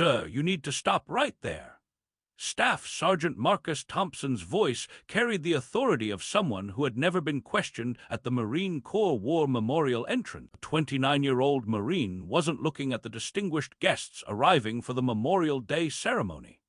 "Sir, you need to stop right there." Staff Sergeant Marcus Thompson's voice carried the authority of someone who had never been questioned at the Marine Corps War Memorial entrance. The 29-year-old Marine wasn't looking at the distinguished guests arriving for the Memorial Day ceremony.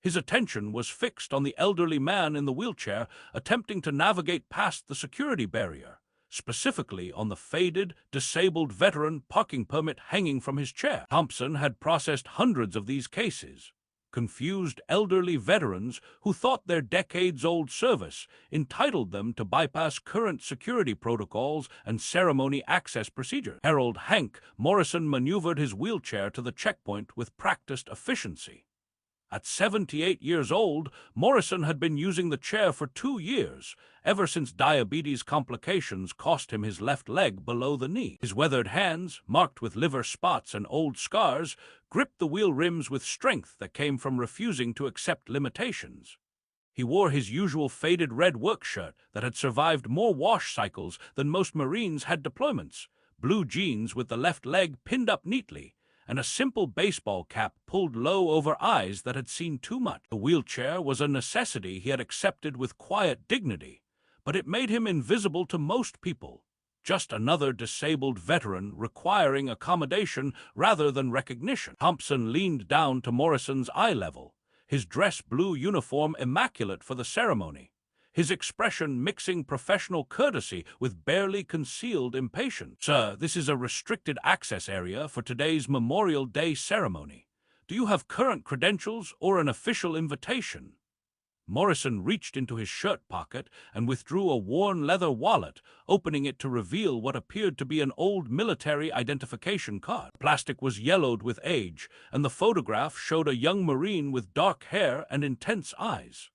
His attention was fixed on the elderly man in the wheelchair attempting to navigate past the security barrier, specifically on the faded, disabled veteran parking permit hanging from his chair. Thompson had processed hundreds of these cases. Confused elderly veterans who thought their decades-old service entitled them to bypass current security protocols and ceremony access procedures. Harold Hank Morrison maneuvered his wheelchair to the checkpoint with practiced efficiency. At 78 years old, Morrison had been using the chair for 2 years, ever since diabetes complications cost him his left leg below the knee. His weathered hands, marked with liver spots and old scars, gripped the wheel rims with strength that came from refusing to accept limitations. He wore his usual faded red work shirt that had survived more wash cycles than most Marines had deployments, blue jeans with the left leg pinned up neatly, and a simple baseball cap pulled low over eyes that had seen too much. The wheelchair was a necessity he had accepted with quiet dignity, but it made him invisible to most people, just another disabled veteran requiring accommodation rather than recognition. Thompson leaned down to Morrison's eye level, his dress blue uniform immaculate for the ceremony, his expression mixing professional courtesy with barely concealed impatience. "Sir, this is a restricted access area for today's Memorial Day ceremony. Do you have current credentials or an official invitation?" Morrison reached into his shirt pocket and withdrew a worn leather wallet, opening it to reveal what appeared to be an old military identification card. The plastic was yellowed with age, and the photograph showed a young Marine with dark hair and intense eyes.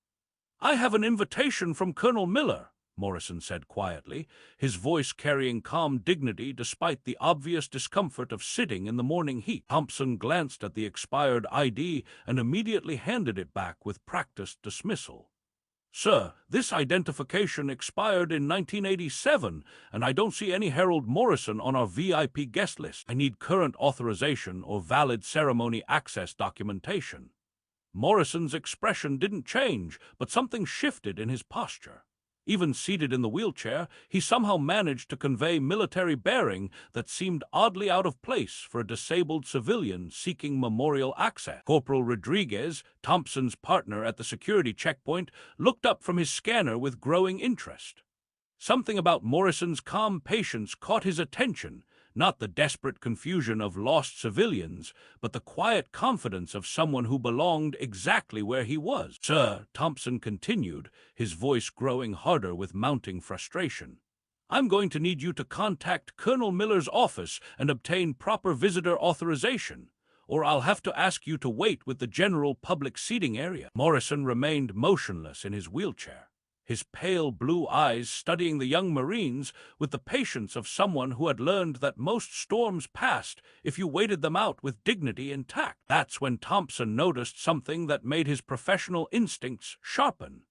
"I have an invitation from Colonel Miller," Morrison said quietly, his voice carrying calm dignity despite the obvious discomfort of sitting in the morning heat. Thompson glanced at the expired ID and immediately handed it back with practiced dismissal. "Sir, this identification expired in 1987, and I don't see any Harold Morrison on our VIP guest list. I need current authorization or valid ceremony access documentation." Morrison's expression didn't change, but something shifted in his posture. Even seated in the wheelchair, he somehow managed to convey military bearing that seemed oddly out of place for a disabled civilian seeking memorial access. Corporal Rodriguez, Thompson's partner at the security checkpoint, looked up from his scanner with growing interest. Something about Morrison's calm patience caught his attention, not the desperate confusion of lost civilians, but the quiet confidence of someone who belonged exactly where he was. "Sir," Thompson continued, his voice growing harder with mounting frustration, "I'm going to need you to contact Colonel Miller's office and obtain proper visitor authorization, or I'll have to ask you to wait with the general public seating area." Morrison remained motionless in his wheelchair, his pale blue eyes studying the young Marines with the patience of someone who had learned that most storms passed if you waited them out with dignity and tact. That's when Thompson noticed something that made his professional instincts sharpen.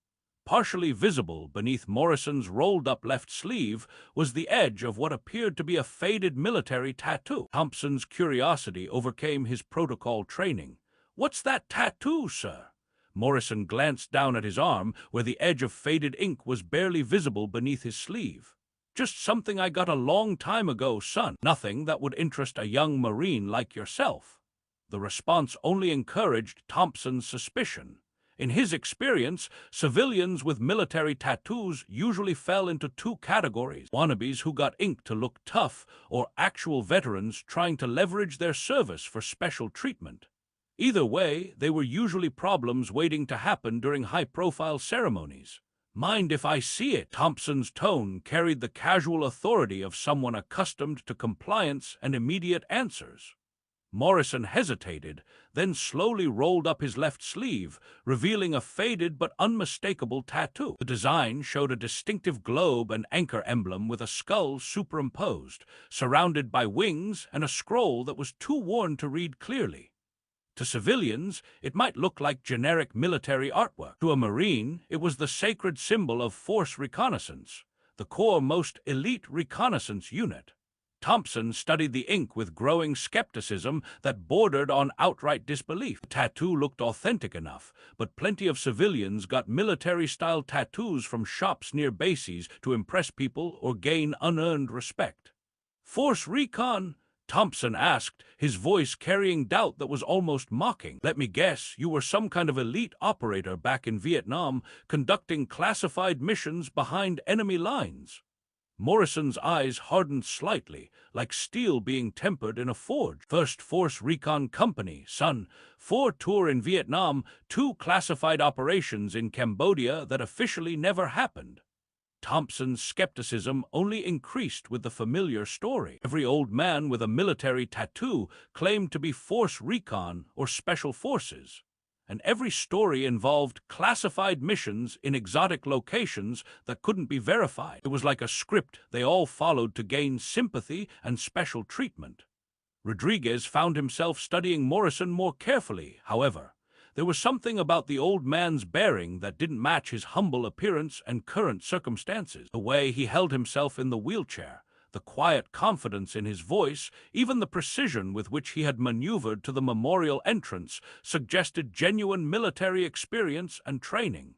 Partially visible beneath Morrison's rolled-up left sleeve was the edge of what appeared to be a faded military tattoo. Thompson's curiosity overcame his protocol training. "What's that tattoo, sir?" Morrison glanced down at his arm, where the edge of faded ink was barely visible beneath his sleeve. "Just something I got a long time ago, son. Nothing that would interest a young Marine like yourself." The response only encouraged Thompson's suspicion. In his experience, civilians with military tattoos usually fell into two categories: wannabes who got ink to look tough, or actual veterans trying to leverage their service for special treatment. Either way, they were usually problems waiting to happen during high-profile ceremonies. "Mind if I see it?" Thompson's tone carried the casual authority of someone accustomed to compliance and immediate answers. Morrison hesitated, then slowly rolled up his left sleeve, revealing a faded but unmistakable tattoo. The design showed a distinctive globe and anchor emblem with a skull superimposed, surrounded by wings and a scroll that was too worn to read clearly. To civilians, it might look like generic military artwork. To a Marine, it was the sacred symbol of Force Reconnaissance, the Corps' most elite reconnaissance unit. Thompson studied the ink with growing skepticism that bordered on outright disbelief. The tattoo looked authentic enough, but plenty of civilians got military-style tattoos from shops near bases to impress people or gain unearned respect. "Force recon?" Thompson asked, his voice carrying doubt that was almost mocking. "Let me guess, you were some kind of elite operator back in Vietnam, conducting classified missions behind enemy lines." Morrison's eyes hardened slightly, like steel being tempered in a forge. "First Force Recon Company, son. 4 tour in Vietnam, 2 classified operations in Cambodia that officially never happened." Thompson's skepticism only increased with the familiar story. Every old man with a military tattoo claimed to be Force Recon or Special Forces, and every story involved classified missions in exotic locations that couldn't be verified. It was like a script they all followed to gain sympathy and special treatment. Rodriguez found himself studying Morrison more carefully, however. There was something about the old man's bearing that didn't match his humble appearance and current circumstances. The way he held himself in the wheelchair, the quiet confidence in his voice, even the precision with which he had maneuvered to the memorial entrance suggested genuine military experience and training.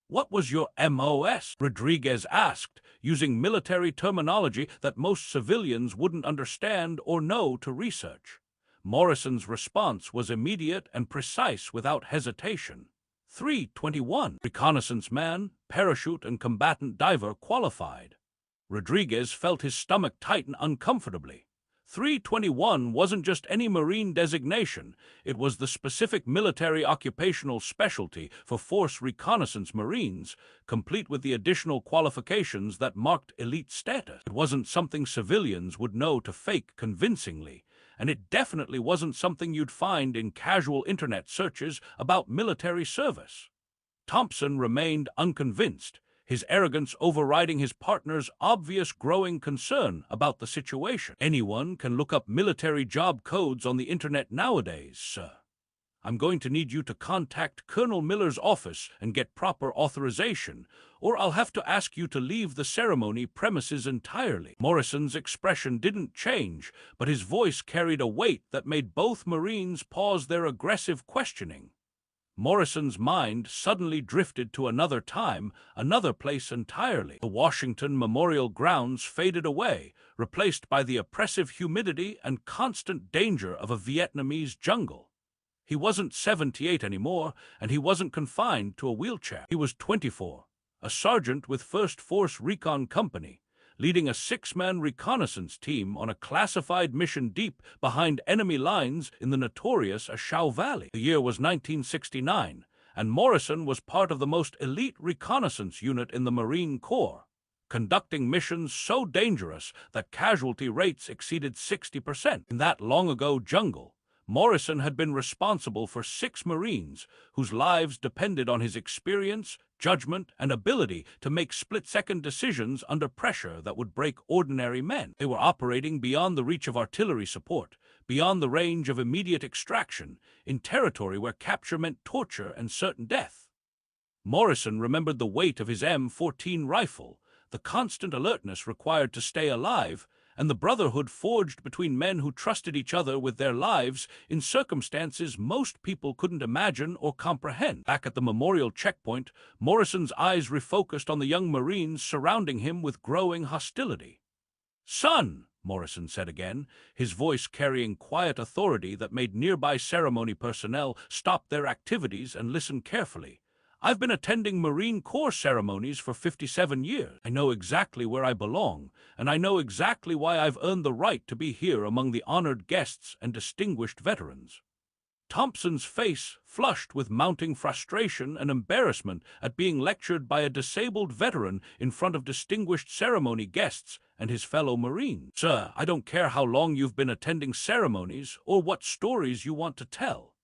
"What was your MOS?" Rodriguez asked, using military terminology that most civilians wouldn't understand or know to research. Morrison's response was immediate and precise without hesitation. 321. Reconnaissance man, parachute and combatant diver qualified. Rodriguez felt his stomach tighten uncomfortably. 321 wasn't just any Marine designation, it was the specific military occupational specialty for Force Reconnaissance Marines, complete with the additional qualifications that marked elite status. It wasn't something civilians would know to fake convincingly, and it definitely wasn't something you'd find in casual internet searches about military service. Thompson remained unconvinced, his arrogance overriding his partner's obvious growing concern about the situation. "Anyone can look up military job codes on the internet nowadays, sir. I'm going to need you to contact Colonel Miller's office and get proper authorization, or I'll have to ask you to leave the ceremony premises entirely." Morrison's expression didn't change, but his voice carried a weight that made both Marines pause their aggressive questioning. Morrison's mind suddenly drifted to another time, another place entirely. The Washington Memorial Grounds faded away, replaced by the oppressive humidity and constant danger of a Vietnamese jungle. He wasn't 78 anymore, and he wasn't confined to a wheelchair. He was 24, a sergeant with 1st Force Recon Company, leading a 6-man reconnaissance team on a classified mission deep behind enemy lines in the notorious Ashau Valley. The year was 1969, and Morrison was part of the most elite reconnaissance unit in the Marine Corps, conducting missions so dangerous that casualty rates exceeded 60%. In that long-ago jungle, Morrison had been responsible for 6 Marines whose lives depended on his experience, judgment, and ability to make split-second decisions under pressure that would break ordinary men. They were operating beyond the reach of artillery support, beyond the range of immediate extraction, in territory where capture meant torture and certain death. Morrison remembered the weight of his M14 rifle, the constant alertness required to stay alive, and the brotherhood forged between men who trusted each other with their lives in circumstances most people couldn't imagine or comprehend. Back at the memorial checkpoint, Morrison's eyes refocused on the young Marines surrounding him with growing hostility. "Son," Morrison said again, his voice carrying quiet authority that made nearby ceremony personnel stop their activities and listen carefully. "I've been attending Marine Corps ceremonies for 57 years. I know exactly where I belong, and I know exactly why I've earned the right to be here among the honored guests and distinguished veterans." Thompson's face flushed with mounting frustration and embarrassment at being lectured by a disabled veteran in front of distinguished ceremony guests and his fellow Marines. "Sir, I don't care how long you've been attending ceremonies or what stories you want to tell.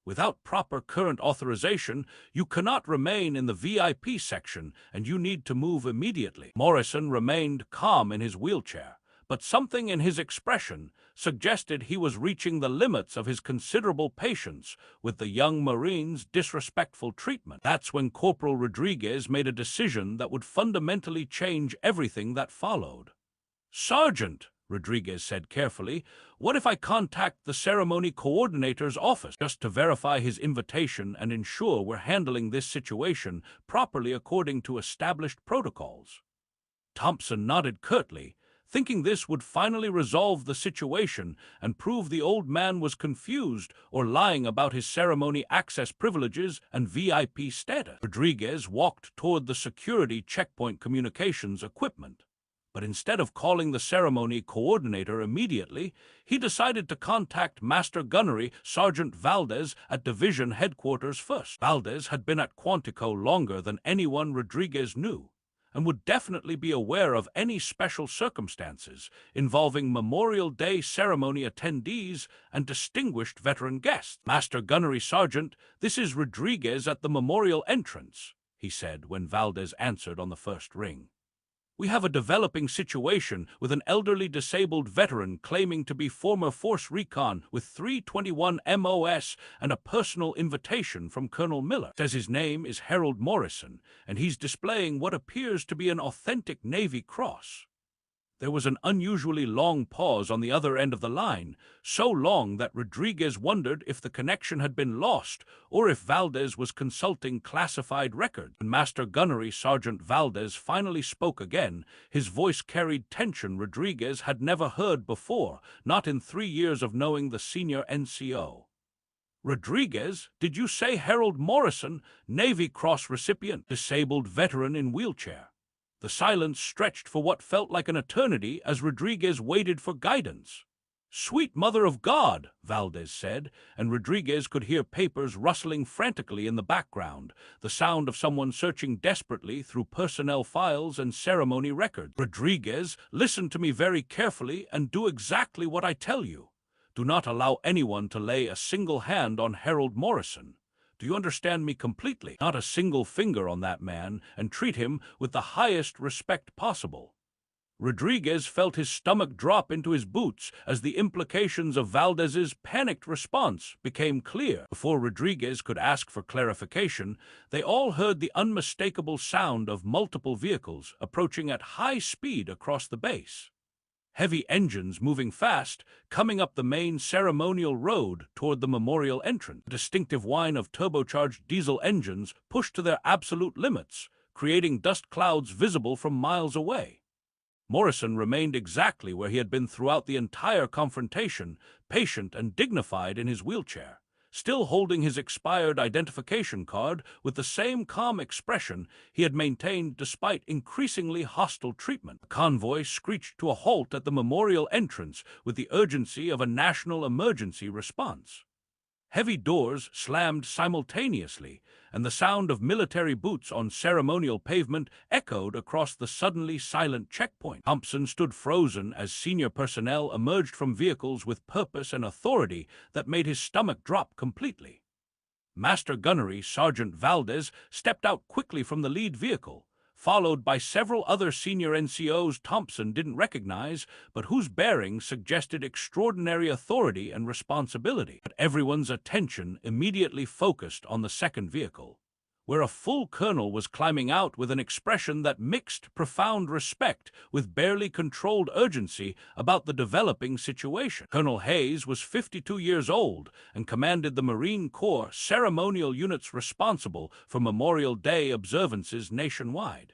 Without proper current authorization, you cannot remain in the VIP section, and you need to move immediately." Morrison remained calm in his wheelchair, but something in his expression suggested he was reaching the limits of his considerable patience with the young Marine's disrespectful treatment. That's when Corporal Rodriguez made a decision that would fundamentally change everything that followed. "Sergeant," Rodriguez said carefully. What if I contact the ceremony coordinator's office just to verify his invitation and ensure we're handling this situation properly according to established protocols? Thompson nodded curtly, thinking this would finally resolve the situation and prove the old man was confused or lying about his ceremony access privileges and VIP status. Rodriguez walked toward the security checkpoint communications equipment. But instead of calling the ceremony coordinator immediately, he decided to contact Master Gunnery Sergeant Valdez at Division Headquarters first. Valdez had been at Quantico longer than anyone Rodriguez knew, and would definitely be aware of any special circumstances involving Memorial Day ceremony attendees and distinguished veteran guests. Master Gunnery Sergeant, this is Rodriguez at the memorial entrance, he said when Valdez answered on the first ring. We have a developing situation with an elderly disabled veteran claiming to be former Force Recon with 321 MOS and a personal invitation from Colonel Miller. Says his name is Harold Morrison, and he's displaying what appears to be an authentic Navy cross. There was an unusually long pause on the other end of the line, so long that Rodriguez wondered if the connection had been lost or if Valdez was consulting classified records. When Master Gunnery Sergeant Valdez finally spoke again, his voice carried tension Rodriguez had never heard before, not in 3 years of knowing the senior NCO. Rodriguez, did you say Harold Morrison, Navy Cross recipient, disabled veteran in wheelchair? The silence stretched for what felt like an eternity as Rodriguez waited for guidance. Sweet Mother of God, Valdez said, and Rodriguez could hear papers rustling frantically in the background, the sound of someone searching desperately through personnel files and ceremony records. Rodriguez, listen to me very carefully and do exactly what I tell you. Do not allow anyone to lay a single hand on Harold Morrison. Do you understand me completely? Not a single finger on that man, and treat him with the highest respect possible. Rodriguez felt his stomach drop into his boots as the implications of Valdez's panicked response became clear. Before Rodriguez could ask for clarification, they all heard the unmistakable sound of multiple vehicles approaching at high speed across the base. Heavy engines moving fast, coming up the main ceremonial road toward the memorial entrance. The distinctive whine of turbocharged diesel engines pushed to their absolute limits, creating dust clouds visible from miles away. Morrison remained exactly where he had been throughout the entire confrontation, patient and dignified in his wheelchair, still holding his expired identification card with the same calm expression he had maintained despite increasingly hostile treatment. The convoy screeched to a halt at the memorial entrance with the urgency of a national emergency response. Heavy doors slammed simultaneously, and the sound of military boots on ceremonial pavement echoed across the suddenly silent checkpoint. Thompson stood frozen as senior personnel emerged from vehicles with purpose and authority that made his stomach drop completely. Master Gunnery Sergeant Valdez stepped out quickly from the lead vehicle, followed by several other senior NCOs Thompson didn't recognize, but whose bearing suggested extraordinary authority and responsibility. But everyone's attention immediately focused on the second vehicle, where a full colonel was climbing out with an expression that mixed profound respect with barely controlled urgency about the developing situation. Colonel Hayes was 52 years old and commanded the Marine Corps ceremonial units responsible for Memorial Day observances nationwide.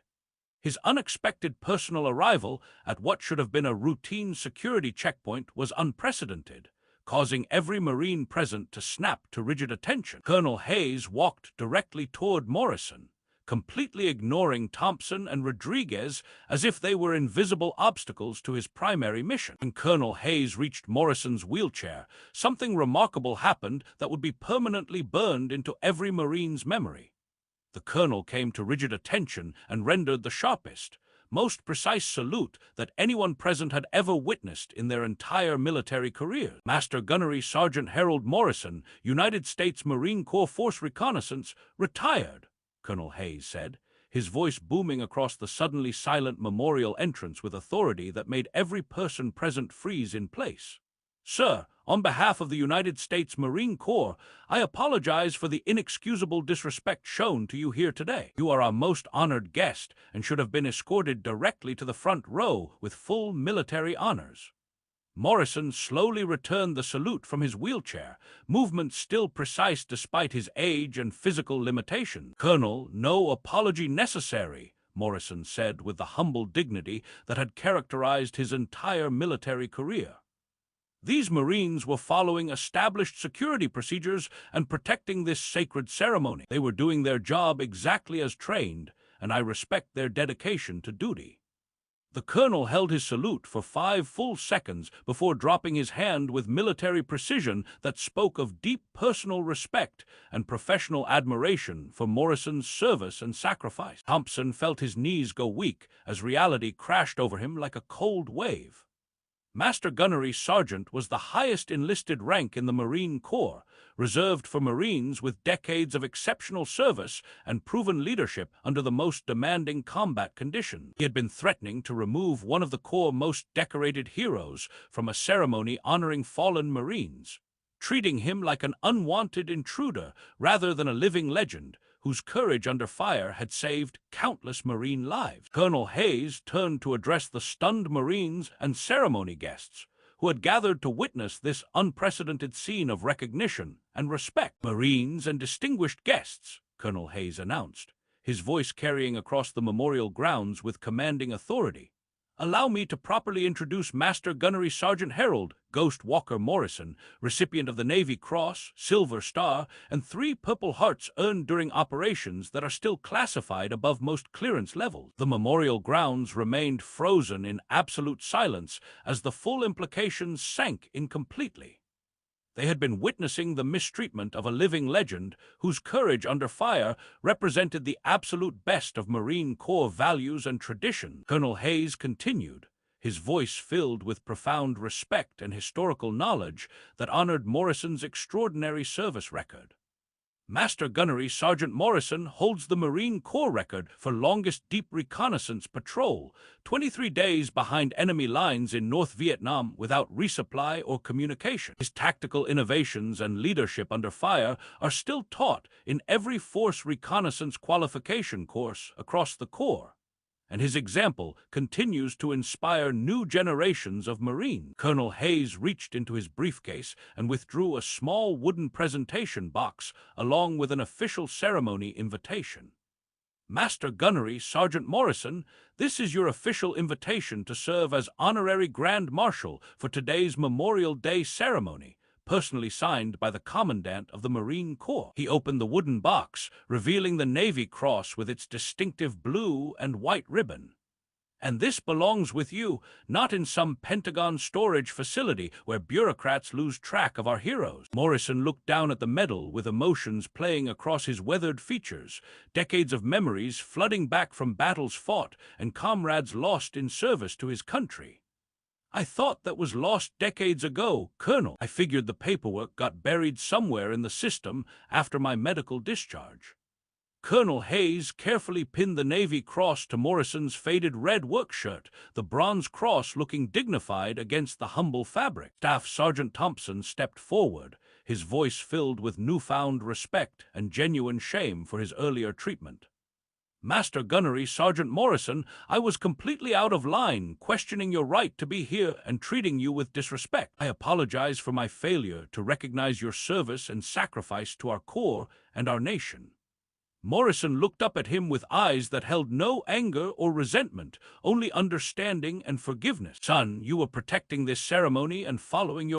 His unexpected personal arrival at what should have been a routine security checkpoint was unprecedented, causing every Marine present to snap to rigid attention. Colonel Hayes walked directly toward Morrison, completely ignoring Thompson and Rodriguez as if they were invisible obstacles to his primary mission. When Colonel Hayes reached Morrison's wheelchair, something remarkable happened that would be permanently burned into every Marine's memory. The colonel came to rigid attention and rendered the sharpest, most precise salute that anyone present had ever witnessed in their entire military career. Master Gunnery Sergeant Harold Morrison, United States Marine Corps Force Reconnaissance, retired, Colonel Hayes said, his voice booming across the suddenly silent memorial entrance with authority that made every person present freeze in place. Sir, on behalf of the United States Marine Corps, I apologize for the inexcusable disrespect shown to you here today. You are our most honored guest and should have been escorted directly to the front row with full military honors. Morrison slowly returned the salute from his wheelchair, movements still precise despite his age and physical limitations. "Colonel, no apology necessary," Morrison said with the humble dignity that had characterized his entire military career. These Marines were following established security procedures and protecting this sacred ceremony. They were doing their job exactly as trained, and I respect their dedication to duty. The colonel held his salute for 5 full seconds before dropping his hand with military precision that spoke of deep personal respect and professional admiration for Morrison's service and sacrifice. Thompson felt his knees go weak as reality crashed over him like a cold wave. Master Gunnery Sergeant was the highest enlisted rank in the Marine Corps, reserved for Marines with decades of exceptional service and proven leadership under the most demanding combat conditions. He had been threatening to remove one of the Corps' most decorated heroes from a ceremony honoring fallen Marines, treating him like an unwanted intruder rather than a living legend whose courage under fire had saved countless Marine lives. Colonel Hayes turned to address the stunned Marines and ceremony guests who had gathered to witness this unprecedented scene of recognition and respect. "Marines and distinguished guests," Colonel Hayes announced, his voice carrying across the memorial grounds with commanding authority. "Allow me to properly introduce Master Gunnery Sergeant Harold Ghost Walker Morrison, recipient of the Navy Cross, Silver Star, and 3 Purple Hearts earned during operations that are still classified above most clearance levels." The memorial grounds remained frozen in absolute silence as the full implications sank in completely. They had been witnessing the mistreatment of a living legend whose courage under fire represented the absolute best of Marine Corps values and tradition. Colonel Hayes continued, his voice filled with profound respect and historical knowledge that honored Morrison's extraordinary service record. "Master Gunnery Sergeant Morrison holds the Marine Corps record for longest deep reconnaissance patrol, 23 days behind enemy lines in North Vietnam without resupply or communication. His tactical innovations and leadership under fire are still taught in every force reconnaissance qualification course across the Corps, and his example continues to inspire new generations of Marines." Colonel Hayes reached into his briefcase and withdrew a small wooden presentation box along with an official ceremony invitation. "Master Gunnery Sergeant Morrison, this is your official invitation to serve as Honorary Grand Marshal for today's Memorial Day ceremony, personally signed by the Commandant of the Marine Corps." He opened the wooden box, revealing the Navy Cross with its distinctive blue and white ribbon. "And this belongs with you, not in some Pentagon storage facility where bureaucrats lose track of our heroes." Morrison looked down at the medal with emotions playing across his weathered features, decades of memories flooding back from battles fought and comrades lost in service to his country. "I thought that was lost decades ago, Colonel. I figured the paperwork got buried somewhere in the system after my medical discharge." Colonel Hayes carefully pinned the Navy Cross to Morrison's faded red work shirt, the bronze cross looking dignified against the humble fabric. Staff Sergeant Thompson stepped forward, his voice filled with newfound respect and genuine shame for his earlier treatment. "Master Gunnery Sergeant Morrison, I was completely out of line, questioning your right to be here and treating you with disrespect. I apologize for my failure to recognize your service and sacrifice to our Corps and our nation." Morrison looked up at him with eyes that held no anger or resentment, only understanding and forgiveness. "Son, you were protecting this ceremony and following your